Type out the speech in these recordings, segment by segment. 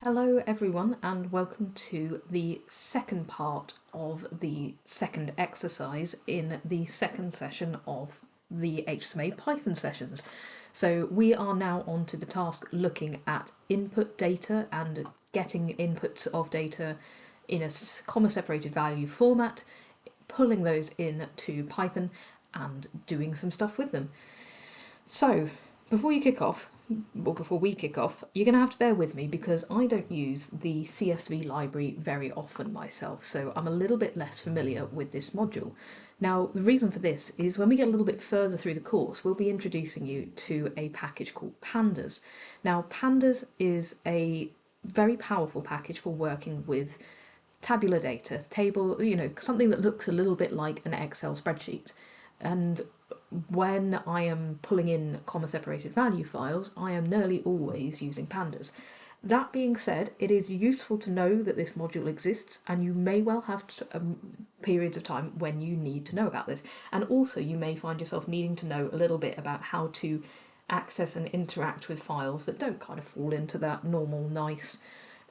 Hello everyone and welcome to the second part of the second exercise in the second session of the HSMA Python sessions. So we are now on to the task looking at input data and getting inputs of data in a comma separated value format, pulling those into Python and doing some stuff with them. So before we kick off, you're going to have to bear with me because I don't use the CSV library very often myself, so I'm a little bit less familiar with this module. Now, the reason for this is when we get a little bit further through the course, we'll be introducing you to a package called Pandas. Now, Pandas is a very powerful package for working with tabular data, something that looks a little bit like an Excel spreadsheet. And when I am pulling in comma separated value files, I am nearly always using pandas. That being said, it is useful to know that this module exists, and you may well have periods of time when you need to know about this. And also you may find yourself needing to know a little bit about how to access and interact with files that don't kind of fall into that normal nice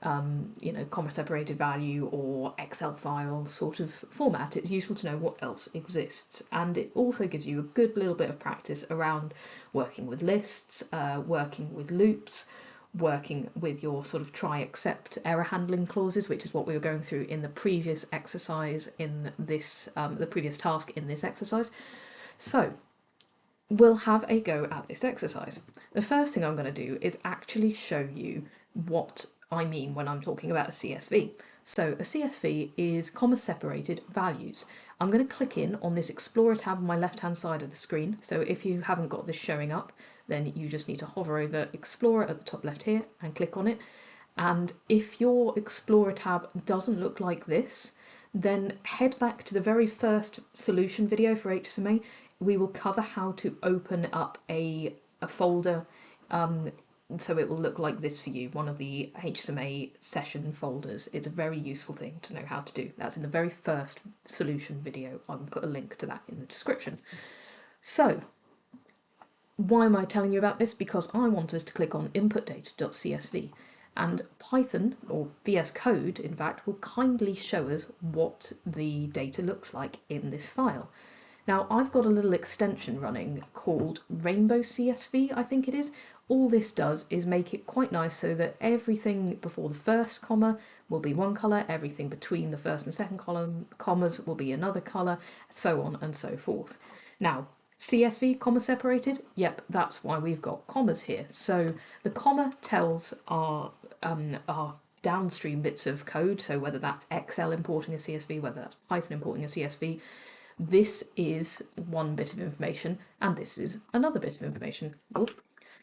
comma separated value or Excel file sort of format. It's useful to know what else exists, and it also gives you a good little bit of practice around working with lists, working with loops, working with your sort of try except error handling clauses, which is what we were going through in the previous exercise in this the previous task in this exercise. So we'll have a go at this exercise. The first thing I'm going to do is actually show you what I mean when I'm talking about a CSV. So a CSV is comma separated values. I'm going to click in on this Explorer tab on my left hand side of the screen. So if you haven't got this showing up, then you just need to hover over Explorer at the top left here and click on it. And if your Explorer tab doesn't look like this, then head back to the very first solution video for HSMA. We will cover how to open up a folder, so it will look like this for you, one of the HSMA session folders. It's a very useful thing to know how to do. That's in the very first solution video. I will put a link to that in the description. So why am I telling you about this? Because I want us to click on inputdata.csv, and Python, or VS Code in fact, will kindly show us what the data looks like in this file. Now I've got a little extension running called Rainbow CSV, I think it is. All this does is make it quite nice so that everything before the first comma will be one colour, everything between the first and second column commas will be another colour, so on and so forth. Now, CSV comma separated, yep, that's why we've got commas here. So the comma tells our downstream bits of code, so whether that's Excel importing a CSV, whether that's Python importing a CSV, this is one bit of information and this is another bit of information.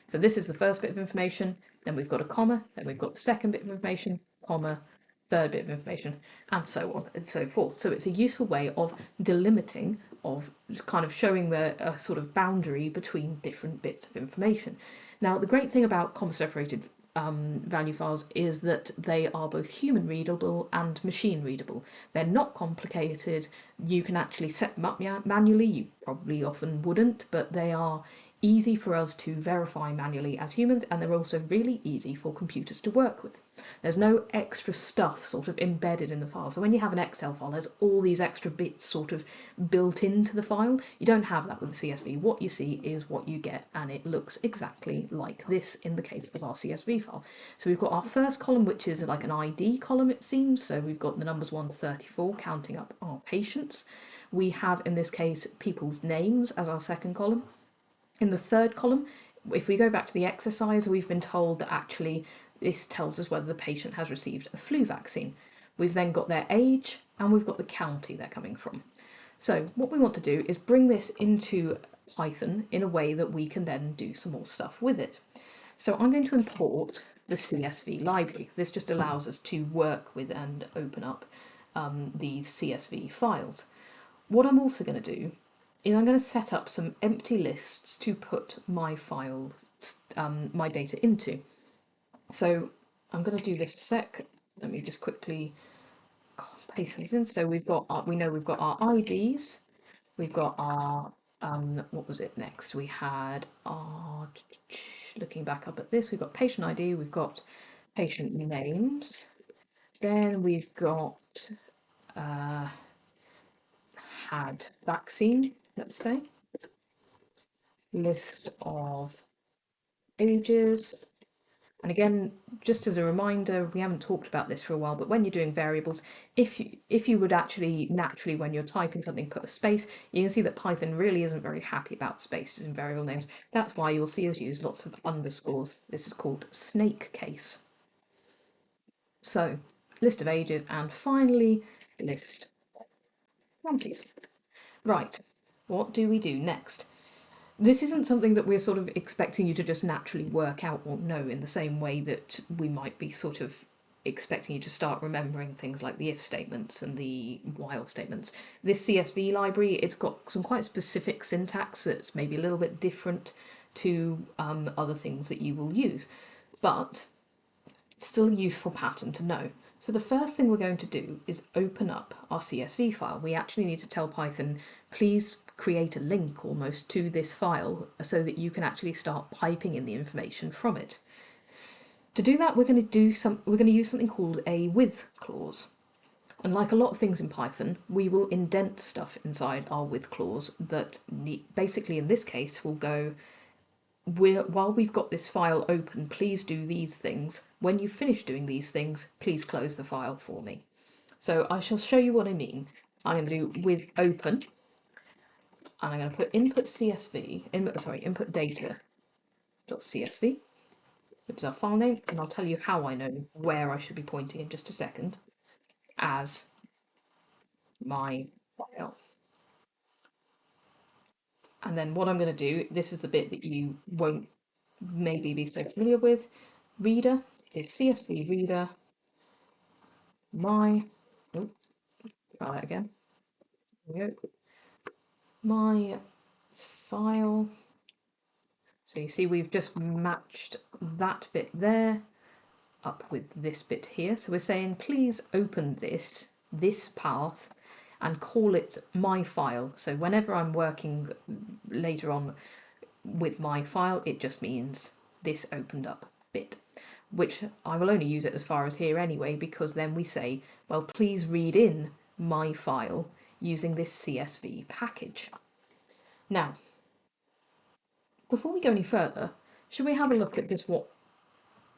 So this is the first bit of information, then we've got a comma, then we've got the second bit of information, comma, third bit of information, and so on and so forth. So it's a useful way of delimiting, of kind of showing the sort of boundary between different bits of information. Now, the great thing about comma separated value files is that they are both human readable and machine readable. They're not complicated. You can actually set them up manually. You probably often wouldn't, but they are easy for us to verify manually as humans, and they're also really easy for computers to work with. There's no extra stuff sort of embedded in the file. So when you have an Excel file, there's all these extra bits sort of built into the file. You don't have that with the CSV. What you see is what you get, and it looks exactly like this in the case of our CSV file. So we've got our first column, which is like an ID column, it seems. So we've got the numbers 1 to 34 counting up our patients. We have, in this case, people's names as our second column. In the third column, if we go back to the exercise, we've been told that actually this tells us whether the patient has received a flu vaccine. We've then got their age and we've got the county they're coming from. So what we want to do is bring this into Python in a way that we can then do some more stuff with it. So I'm going to import the CSV library. This just allows us to work with and open up these CSV files. What I'm also going to do is I'm going to set up some empty lists to put my files, my data into. So I'm going to do this a sec. Let me just quickly paste these in. So we've got we know we've got our IDs, we've got our what was it next? We had our looking back up at this. We've got patient ID, we've got patient names. Then we've got had vaccine, let's say, list of ages. And again, just as a reminder, we haven't talked about this for a while, but when you're doing variables, if you would actually naturally, when you're typing something, put a space, you can see that Python really isn't very happy about spaces in variable names. That's why you'll see us use lots of underscores. This is called snake case. So, list of ages, and finally, list of quantities. Right, what do we do next? This isn't something that we're sort of expecting you to just naturally work out or know in the same way that we might be sort of expecting you to start remembering things like the if statements and the while statements. This CSV library, it's got some quite specific syntax that's maybe a little bit different to other things that you will use, but it's still a useful pattern to know. So the first thing we're going to do is open up our CSV file. We actually need to tell Python, please create a link almost to this file so that you can actually start piping in the information from it. To do that, we're going to use something called a with clause. And like a lot of things in Python, we will indent stuff inside our with clause that basically in this case will go, while we've got this file open, please do these things. When you finish doing these things, please close the file for me. So I shall show you what I mean. I'm going to do with open, and I'm going to put input CSV, input data.csv, which is our file name, and I'll tell you how I know where I should be pointing in just a second, as my file. And then what I'm going to do, this is the bit that you won't maybe be so familiar with, reader is CSV reader, my, oh, try that again, there we go, my file. So you see we've just matched that bit there up with this bit here. So we're saying, please open this path and call it my file. So whenever I'm working later on with my file, it just means this opened up bit, which I will only use it as far as here anyway, because then we say, well, please read in my file using this CSV package. Now, before we go any further, should we have a look at just what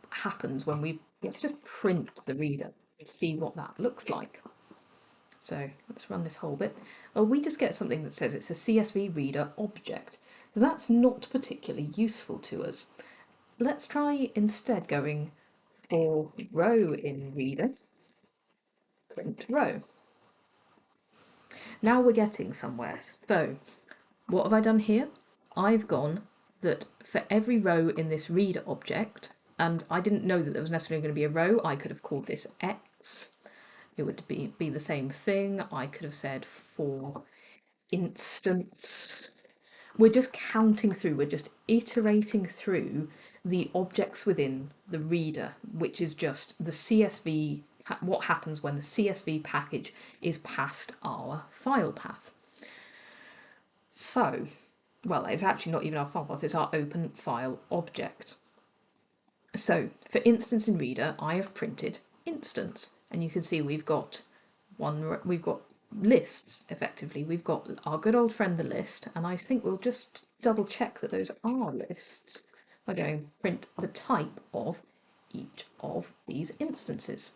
happens when let's just print the reader and see what that looks like. So let's run this whole bit. Well, we just get something that says it's a CSV reader object. That's not particularly useful to us. Let's try instead going for row in reader, print row. Now we're getting somewhere. So what have I done here? I've gone that for every row in this reader object, and I didn't know that there was necessarily going to be a row, I could have called this X. It would be the same thing. I could have said for instance. We're just counting through, we're just iterating through the objects within the reader, which is just the CSV, what happens when the CSV package is past our file path. So, well, it's actually not even our file path, it's our open file object. So, for instance in reader, I have printed instance, and you can see we've got lists effectively. We've got our good old friend the list, and I think we'll just double check that those are lists by going print the type of each of these instances.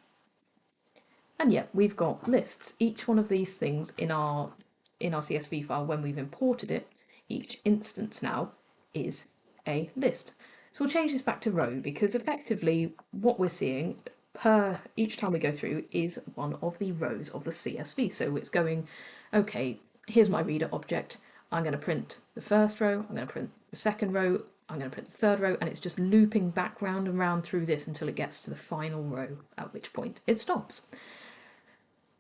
And yet we've got lists. Each one of these things in our CSV file, when we've imported it, each instance now is a list. So we'll change this back to row, because effectively what we're seeing per each time we go through is one of the rows of the CSV. So it's going, okay, here's my reader object. I'm going to print the first row, I'm going to print the second row, I'm going to print the third row, and it's just looping back round and round through this until it gets to the final row, at which point it stops.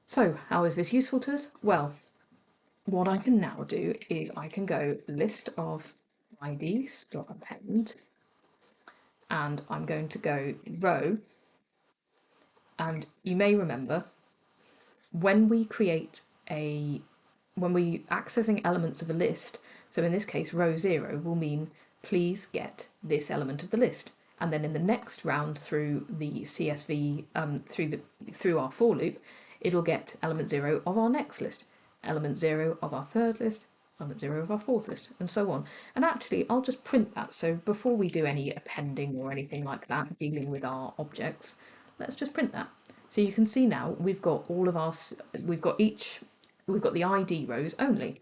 So how is this useful to us? Well, what I can now do is I can go list of IDs.append, and I'm going to go row, and you may remember when we accessing elements of a list, so in this case row 0 will mean please get this element of the list. and then in the next round through the CSV, through our for loop, it'll get element 0 of our next list, element 0 of our third list, element 0 of our fourth list, and so on. And actually, I'll just print that. So before we do any appending or anything like that, dealing with our objects, let's just print that. So you can see now we've got all of our, we've got the ID rows only.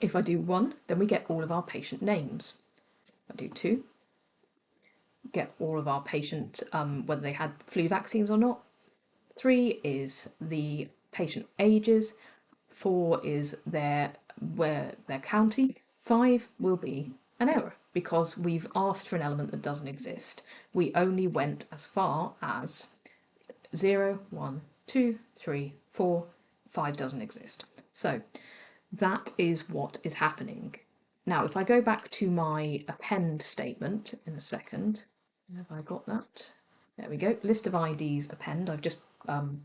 If I do 1, then we get all of our patient names. If I do 2, get all of our patient, whether they had flu vaccines or not. 3 is the patient ages. 4 is their county. 5 will be an error because we've asked for an element that doesn't exist. We only went as far as 0, 1, 2, 3, 4, 5 doesn't exist. So that is what is happening. Now, if I go back to my append statement in a second, have I got that? There we go. List of IDs append. I've just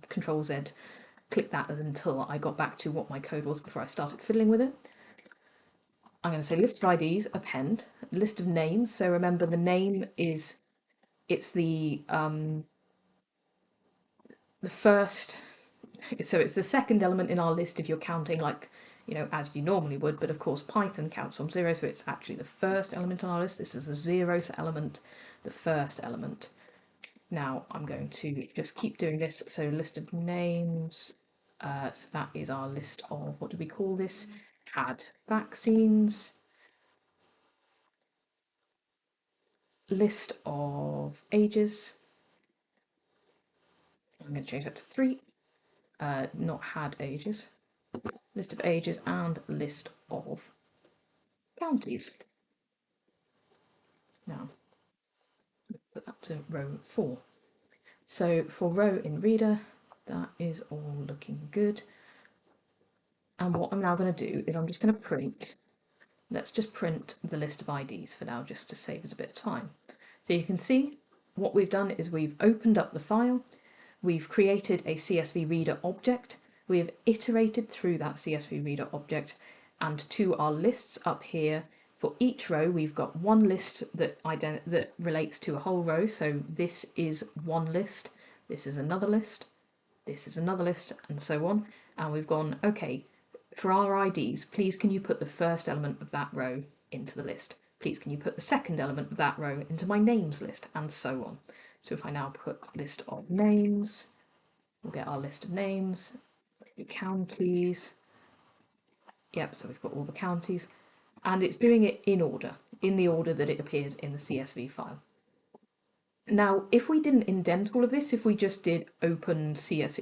Control Z, clicked that until I got back to what my code was before I started fiddling with it. I'm going to say list of IDs append, list of names. So remember, the name is the first. So it's the second element in our list if you're counting like, as you normally would, but of course Python counts from 0, so it's actually the first element on our list. This is the 0th element, the first element. Now I'm going to just keep doing this. So list of names, so that is our list of, what do we call this? Had vaccines. List of ages. I'm going to change that to 3. Not had ages. List of ages and list of counties. Now, put that to row 4. So for row in reader, that is all looking good. And what I'm now going to do is I'm just going to print, let's just print the list of IDs for now, just to save us a bit of time. So you can see what we've done is we've opened up the file, we've created a CSV reader object, we have iterated through that CSV reader object, and to our lists up here, for each row we've got one list that relates to a whole row. So this is one list, this is another list, this is another list, and so on. And we've gone, okay, for our IDs, please can you put the first element of that row into the list? Please can you put the second element of that row into my names list, and so on. So if I now put list of names, we'll get our list of names, counties. Yep, so we've got all the counties, and it's doing it in order, in the order that it appears in the CSV file. Now, if we didn't indent all of this, if we just did open CS,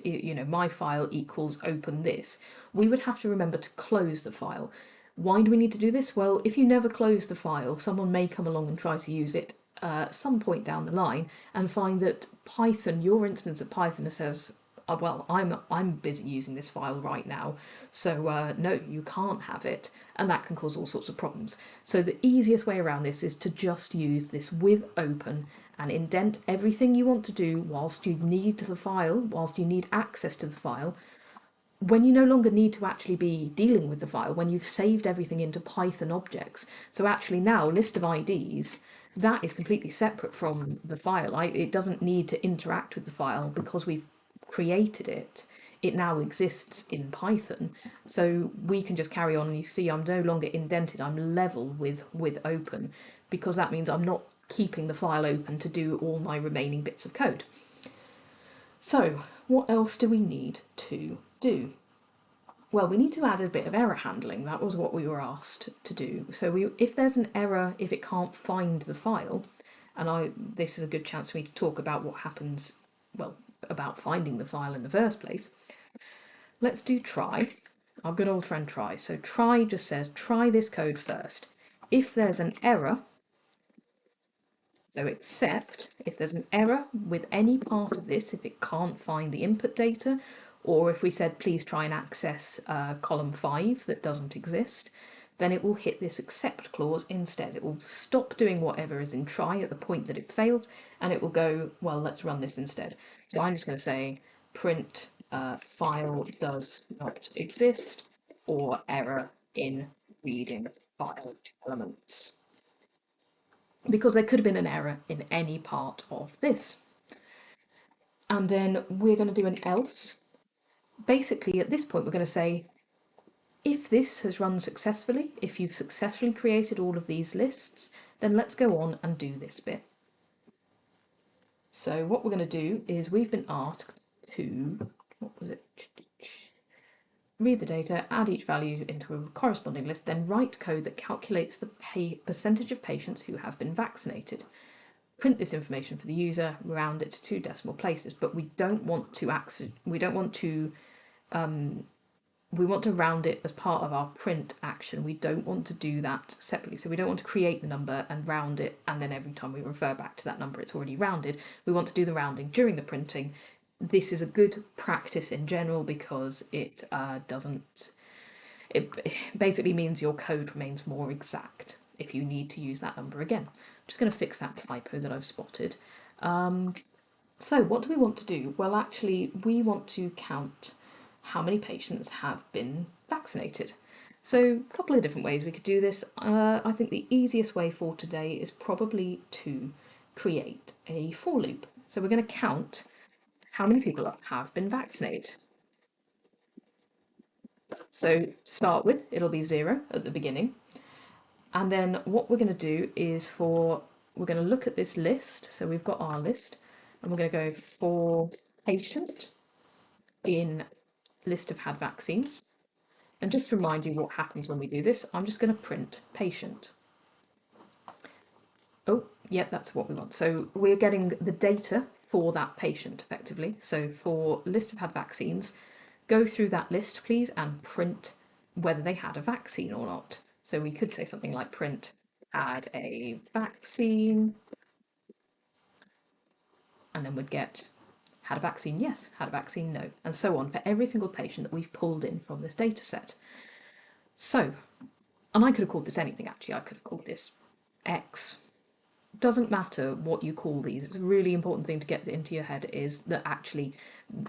my file equals open this, we would have to remember to close the file. Why do we need to do this? Well, if you never close the file, someone may come along and try to use it some point down the line and find that Python, your instance of Python says, oh, well, I'm busy using this file right now, so no, you can't have it, and that can cause all sorts of problems. So the easiest way around this is to just use this with open and indent everything you want to do whilst you need the file, whilst you need access to the file, when you no longer need to actually be dealing with the file, when you've saved everything into Python objects. So actually now, list of IDs, that is completely separate from the file. It doesn't need to interact with the file because we've created it. It now exists in Python. So we can just carry on, and you see I'm no longer indented, I'm level with open, because that means I'm not keeping the file open to do all my remaining bits of code. So what else do we need to do? Well, we need to add a bit of error handling. That was what we were asked to do. So if there's an error, if it can't find the file, and this is a good chance for me to talk about what happens, well, about finding the file in the first place. Let's do try, our good old friend try. So try just says, try this code first. If there's an error, so except if there's an error with any part of this, if it can't find the input data, or if we said please try and access column 5 that doesn't exist, then it will hit this except clause instead. It will stop doing whatever is in try at the point that it failed, and it will go, well, let's run this instead. So I'm just going to say print file does not exist, or error in reading file elements. because there could have been an error in any part of this. And then we're going to do an else. Basically, at this point, we're going to say, if this has run successfully, if you've successfully created all of these lists, then let's go on and do this bit. So what we're going to do is we've been asked to, what was it? Read the data, add each value into a corresponding list, then write code that calculates the percentage of patients who have been vaccinated. Print this information for the user, round it to 2 decimal places, but we don't want to we want to round it as part of our print action. We don't want to do that separately. So we don't want to create the number and round it, and then every time we refer back to that number, it's already rounded. We want to do the rounding during the printing. This is a good practice in general because it basically means your code remains more exact if you need to use that number again. I'm just going to fix that typo that I've spotted. So what do we want to do? Well, actually, we want to count how many patients have been vaccinated. So a couple of different ways we could do this. I think the easiest way for today is probably to create a for loop. So we're going to count how many people have been vaccinated. So to start with, it'll be 0 at the beginning. And then what we're going to do is we're going to look at this list. So we've got our list, and we're going to go for patient in list of had vaccines. And just to remind you what happens when we do this, I'm just going to print patient. Oh, yep, that's what we want. So we're getting the data for that patient effectively. So for list of had vaccines, go through that list, please, and print whether they had a vaccine or not. So we could say something like print had a vaccine, and then we'd get had a vaccine, yes, had a vaccine, no, and so on for every single patient that we've pulled in from this data set. So, and I could have called this anything actually, I could have called this X. Doesn't matter what you call these. It's a really important thing to get into your head is that actually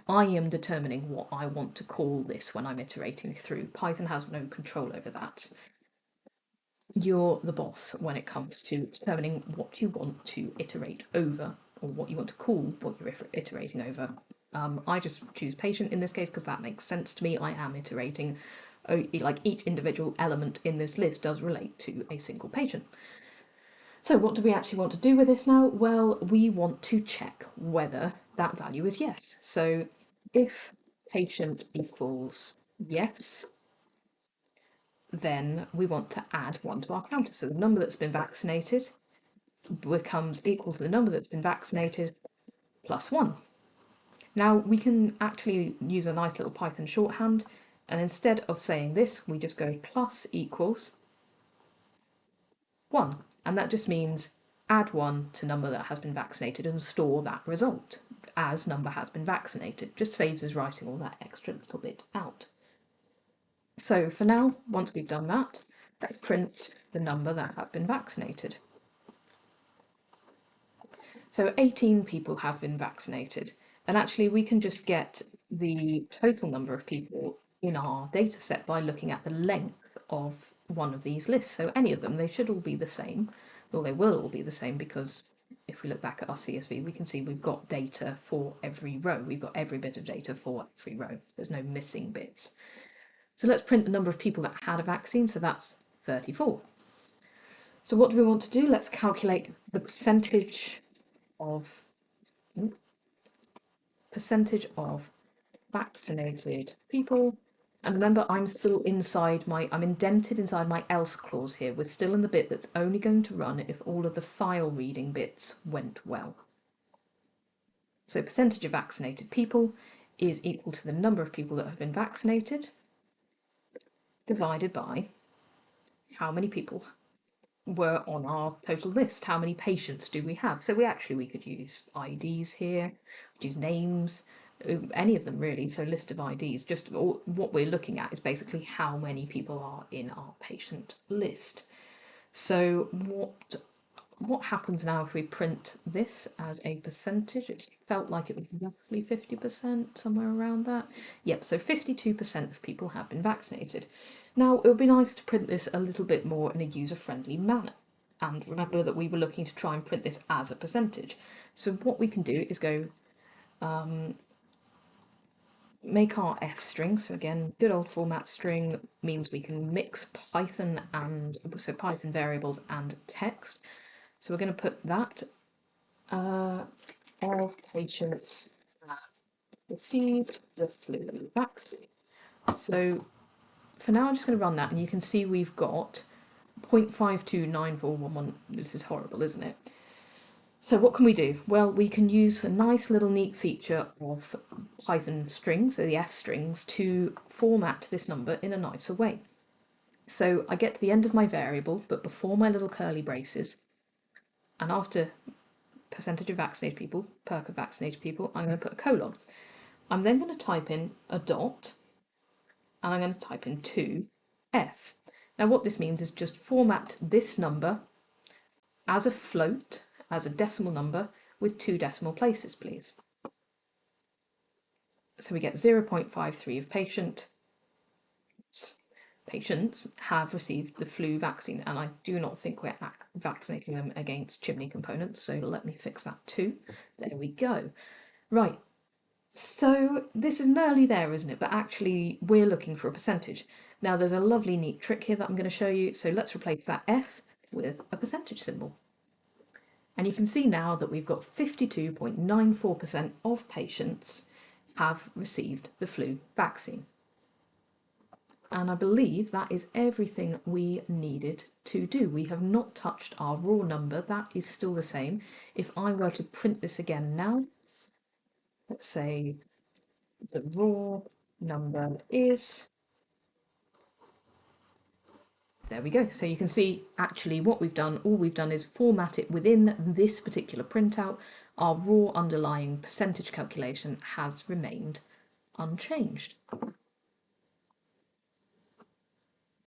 I am determining what I want to call this when I'm iterating through. Python has no control over that. You're the boss when it comes to determining what you want to iterate over or what you want to call what you're iterating over. I just choose patient in this case because that makes sense to me. I am iterating, like each individual element in this list does relate to a single patient. So what do we actually want to do with this now? Well, we want to check whether that value is yes. So if patient equals yes, then we want to add 1 to our counter. So the number that's been vaccinated becomes equal to the number that's been vaccinated plus 1. Now we can actually use a nice little Python shorthand, and instead of saying this, we just go plus equals 1. And that just means add 1 to number that has been vaccinated and store that result as number has been vaccinated. Just saves us writing all that extra little bit out. So for now, once we've done that, let's print the number that have been vaccinated. So 18 people have been vaccinated, and actually we can just get the total number of people in our data set by looking at the length of one of these lists. So any of them, they should all be the same, well, they will all be the same because if we look back at our CSV, we can see we've got data for every row. We've got every bit of data for every row. There's no missing bits. So let's print the number of people that had a vaccine. So that's 34. So what do we want to do? Let's calculate the percentage of vaccinated people. And remember, I'm indented inside my else clause here. We're still in the bit that's only going to run if all of the file reading bits went well. So percentage of vaccinated people is equal to the number of people that have been vaccinated divided by how many people were on our total list. How many patients do we have? So we could use IDs here, use names, any of them really. So list of IDs. Just what we're looking at is basically how many people are in our patient list. So what happens now if we print this as a percentage? It felt like it was roughly 50%, somewhere around that. Yep, so 52% of people have been vaccinated. Now, it would be nice to print this a little bit more in a user-friendly manner. And remember that we were looking to try and print this as a percentage. So what we can do is go make our F string. So again, good old format string means we can mix Python and so Python variables and text. So we're going to put that all patients have received the flu vaccine. So for now, I'm just going to run that, and you can see we've got 0.529411. This is horrible, isn't it? So what can we do? Well, we can use a nice little neat feature of Python strings, so the F strings, to format this number in a nicer way. So I get to the end of my variable, but before my little curly braces, and after percentage of vaccinated people, perk of vaccinated people, I'm going to put a colon. I'm then going to type in a dot, and I'm going to type in 2F. Now what this means is just format this number as a float, as a decimal number, with 2 decimal places, please. So we get 0.53 of patients have received the flu vaccine, and I do not think we're vaccinating them against chimney components, so let me fix that too. There we go. Right, so this is nearly there, isn't it? But actually we're looking for a percentage. Now there's a lovely neat trick here that I'm going to show you, so let's replace that F with a percentage symbol. And you can see now that we've got 52.94% of patients have received the flu vaccine. And I believe that is everything we needed to do. We have not touched our raw number. That is still the same. If I were to print this again now, let's say the raw number is... There we go. So you can see actually what we've done, all we've done is format it within this particular printout. Our raw underlying percentage calculation has remained unchanged.